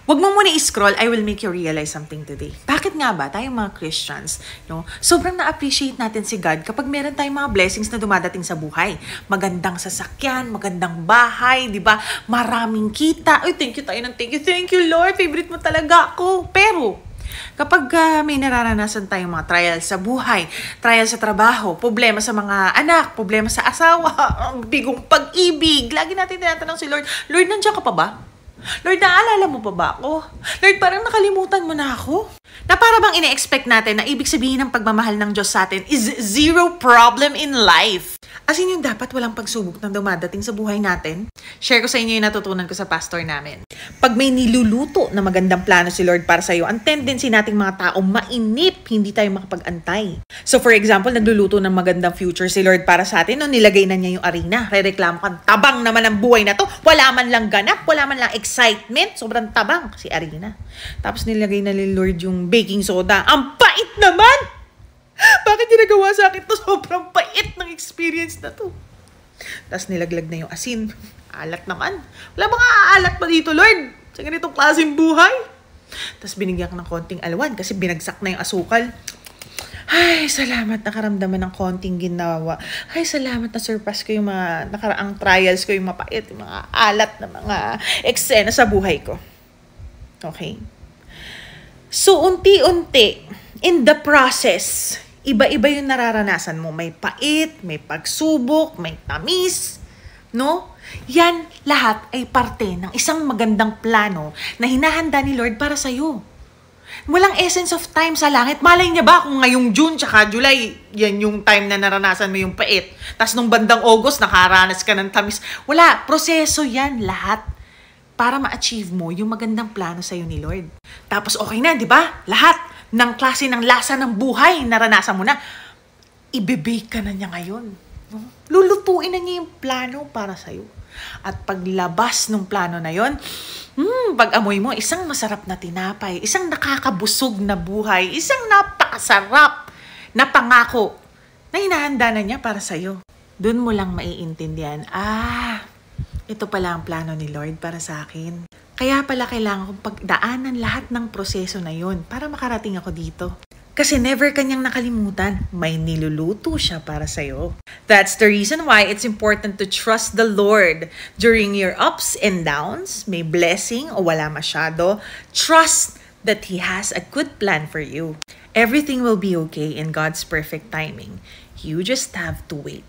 Huwag mo muna i-scroll, I will make you realize something today. Bakit nga ba tayong mga Christians, no, sobrang na-appreciate natin si God kapag meron tayong mga blessings na dumadating sa buhay. Magandang sasakyan, magandang bahay, di ba? Maraming kita. Ay, thank you tayo ng thank you. Thank you, Lord. Favorite mo talaga ako. Pero, kapag may nararanasan tayong mga trials sa buhay, trials sa trabaho, problema sa mga anak, problema sa asawa, ang bigong pag-ibig, lagi natin tinatanong si Lord, Lord, nandiyan ka pa ba? Lord, naalala mo pa ba ako? Lord, parang nakalimutan mo na ako. Na para bang ine-expect natin na ibig sabihin ng pagmamahal ng Diyos sa atin is zero problem in life. As in yung dapat walang pagsubok na dumadating sa buhay natin. Share ko sa inyo yung natutunan ko sa pastor namin. Pag may niluluto na magandang plano si Lord para sa'yo, ang tendency nating mga tao mainip, hindi tayo makapag-antay. So for example, nagluluto ng magandang future si Lord para sa atin, no, nilagay na niya yung arena. Rereklamo ka, tabang naman ang buhay na to. Wala man lang ganap, wala man lang excitement. Sobrang tabang si arena. Tapos nilagay na ni Lord yung baking soda. Ang pait naman! Bakit ginagawa sa akin to? Sobrang pait ng experience na to. Tapos nilaglag na yung asin. Alat naman. Wala bang aalat pa dito, Lord? Sa ganitong klaseng buhay. Tapos binigyan ko ng konting alwan kasi binagsak na yung asukal. Ay, salamat nakaramdaman ng konting ginawa. Ay, salamat na surpass ko yung mga nakaraang trials ko, yung mapait, yung mga alat na mga eksena sa buhay ko. Okay? So, unti-unti, in the process, iba-iba yung nararanasan mo. May pait, may pagsubok, may tamis, no? Yan lahat ay parte ng isang magandang plano na hinahanda ni Lord para sa'yo. Walang essence of time sa langit. Malay niya ba kung ngayong June tsaka July, yan yung time na naranasan mo yung pait. Tapos nung bandang August, nakaranas ka ng tamis. Wala, proseso yan lahat para ma-achieve mo yung magandang plano sa'yo ni Lord. Tapos okay na, di ba? Lahat ng klase ng lasa ng buhay, naranasan mo na. Ibe-bake ka na niya ngayon. No? Lulutuin na niya yung plano para sa'yo. At paglabas ng plano na yon, pag amoy mo, isang masarap na tinapay, isang nakakabusog na buhay, isang napakasarap na pangako na hinahanda na niya para sa'yo. Doon mo lang maiintindihan, ito pala ang plano ni Lord para sa akin. Kaya pala kailangan kong pagdaanan lahat ng proseso na yon para makarating ako dito. Kasi never kanyang nakalimutan, may niluluto siya para sa'yo. That's the reason why it's important to trust the Lord during your ups and downs, may blessing o wala masyado. Trust that He has a good plan for you. Everything will be okay in God's perfect timing. You just have to wait.